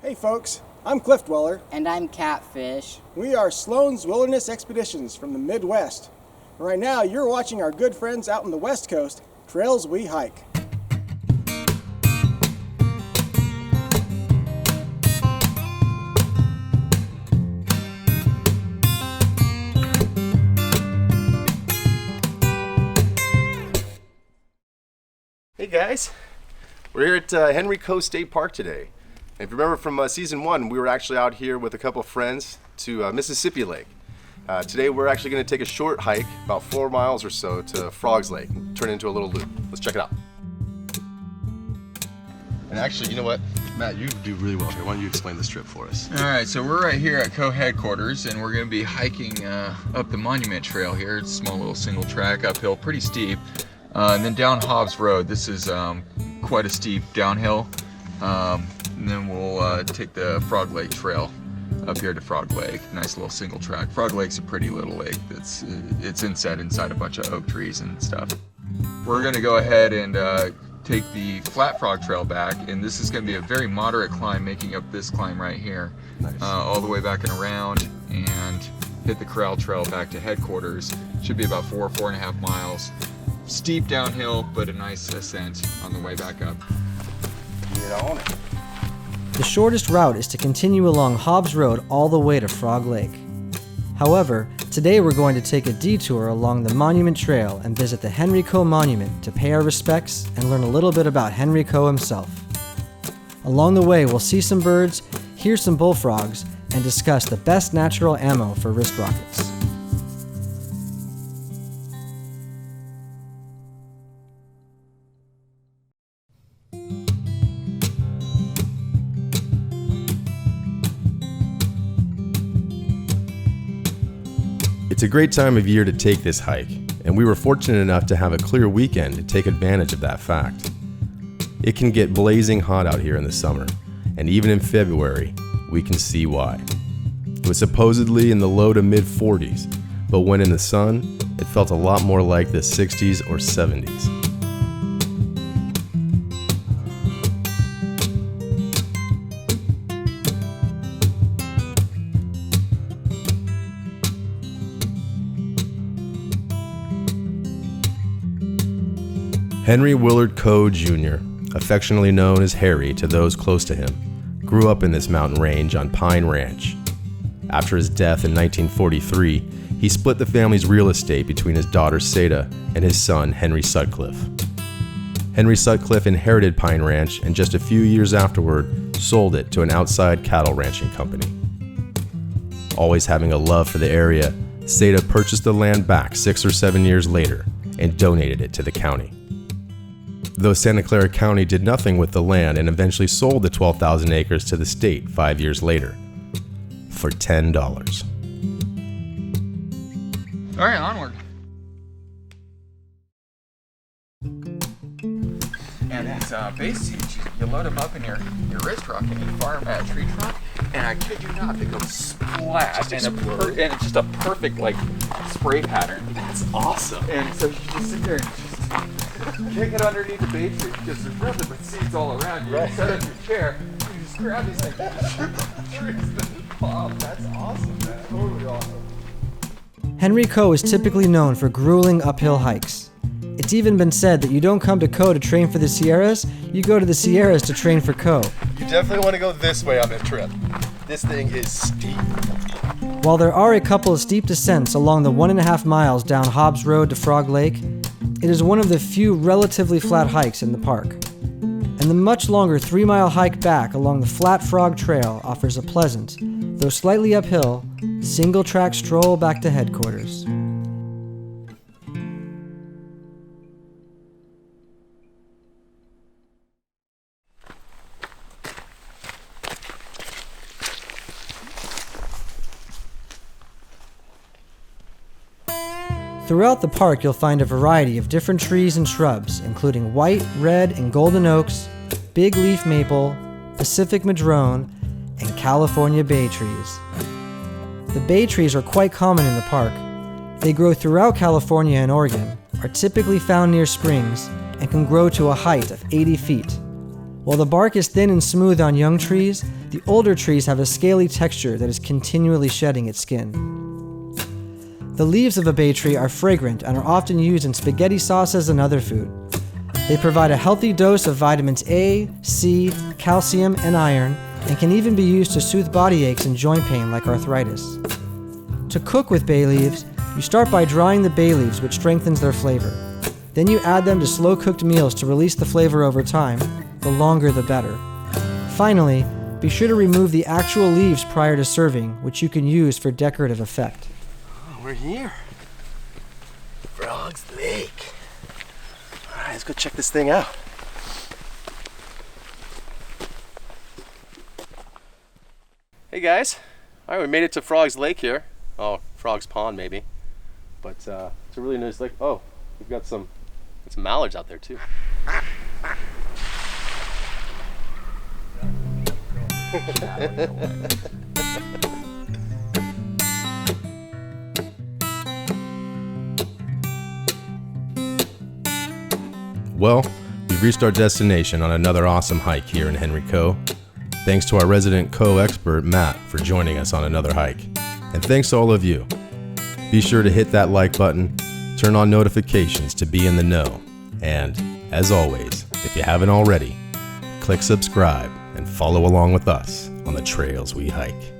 Hey folks, I'm Cliff Dweller. And I'm Catfish. We are Slone's Wilderness Expeditions from the Midwest. And right now you're watching our good friends out on the West Coast, Trails We Hike. Hey guys, we're here at Henry Coe State Park today. And if you remember from season 1, we were actually out here with a couple of friends to Mississippi Lake. Today we're actually going to take a short hike, about 4 miles or so, to Frogs Lake and turn it into a little loop. Let's check it out. And actually, you know what? Matt, you do really well here. Why don't you explain this trip for us? All right, so we're right here at Coe headquarters, and we're going to be hiking up the Monument Trail here. It's a small little single track uphill, pretty steep. And then down Hobbs Road. This is quite a steep downhill. And then we'll take the Frog Lake Trail up here to Frog Lake. Nice little single track. Frog Lake's a pretty little lake. It's inside a bunch of oak trees and stuff. We're going to go ahead and take the Flat Frog Trail back, and this is going to be a very moderate climb, making up this climb right here. Nice. All the way back and around, and hit the Corral Trail back to headquarters. Should be about 4.5 miles. Steep downhill, but a nice ascent on the way back up. Get on it. The shortest route is to continue along Hobbs Road all the way to Frog Lake. However, today we're going to take a detour along the Monument Trail and visit the Henry Coe Monument to pay our respects and learn a little bit about Henry Coe himself. Along the way, we'll see some birds, hear some bullfrogs, and discuss the best natural ammo for wrist rockets. It's a great time of year to take this hike, and we were fortunate enough to have a clear weekend to take advantage of that fact. It can get blazing hot out here in the summer, and even in February, we can see why. It was supposedly in the low to mid 40s, but when in the sun, it felt a lot more like the 60s or 70s. Henry Willard Coe Jr., affectionately known as Harry to those close to him, grew up in this mountain range on Pine Ranch. After his death in 1943, he split the family's real estate between his daughter Seda and his son Henry Sutcliffe. Henry Sutcliffe inherited Pine Ranch and just a few years afterward sold it to an outside cattle ranching company. Always having a love for the area, Seda purchased the land back 6 or 7 years later and donated it to the county. Though Santa Clara County did nothing with the land and eventually sold the 12,000 acres to the state 5 years later for $10. All right, onward. And these base seats, you load them up in your wrist rock and you fire them at a tree trunk, and I kid you not, they go splat, and it's just a perfect like spray pattern. That's awesome. And so you just sit there and just kick it underneath the base seat because there's nothing but seats all around you. Right. You set up your chair, you just grab these things and shoot the trees and pop. That's awesome, man. Totally awesome. Henry Coe is typically known for grueling uphill hikes. It's even been said that you don't come to Coe to train for the Sierras, you go to the Sierras to train for Coe. You definitely want to go this way on this trip. This thing is steep. While there are a couple of steep descents along the 1.5 miles down Hobbs Road to Frog Lake, it is one of the few relatively flat hikes in the park. And the much longer 3-mile hike back along the Flat Frog Trail offers a pleasant, though slightly uphill, single-track stroll back to headquarters. Throughout the park, you'll find a variety of different trees and shrubs, including white, red, and golden oaks, big leaf maple, Pacific madrone, and California bay trees. The bay trees are quite common in the park. They grow throughout California and Oregon, are typically found near springs, and can grow to a height of 80 feet. While the bark is thin and smooth on young trees, the older trees have a scaly texture that is continually shedding its skin. The leaves of a bay tree are fragrant and are often used in spaghetti sauces and other food. They provide a healthy dose of vitamins A, C, calcium, and iron, and can even be used to soothe body aches and joint pain like arthritis. To cook with bay leaves, you start by drying the bay leaves, which strengthens their flavor. Then you add them to slow-cooked meals to release the flavor over time. The longer the better. Finally, be sure to remove the actual leaves prior to serving, which you can use for decorative effect. Oh, we're here. Frog's Lake. Alright, let's go check this thing out. Hey guys. Alright, we made it to Frog's Lake here. Oh, Frog's Pond maybe. But it's a really nice lake. Oh, we've got some mallards out there too. Well, we've reached our destination on another awesome hike here in Henry Coe. Thanks to our resident Coe expert, Matt, for joining us on another hike. And thanks to all of you. Be sure to hit that like button, turn on notifications to be in the know, and, as always, if you haven't already, click subscribe and follow along with us on the trails we hike.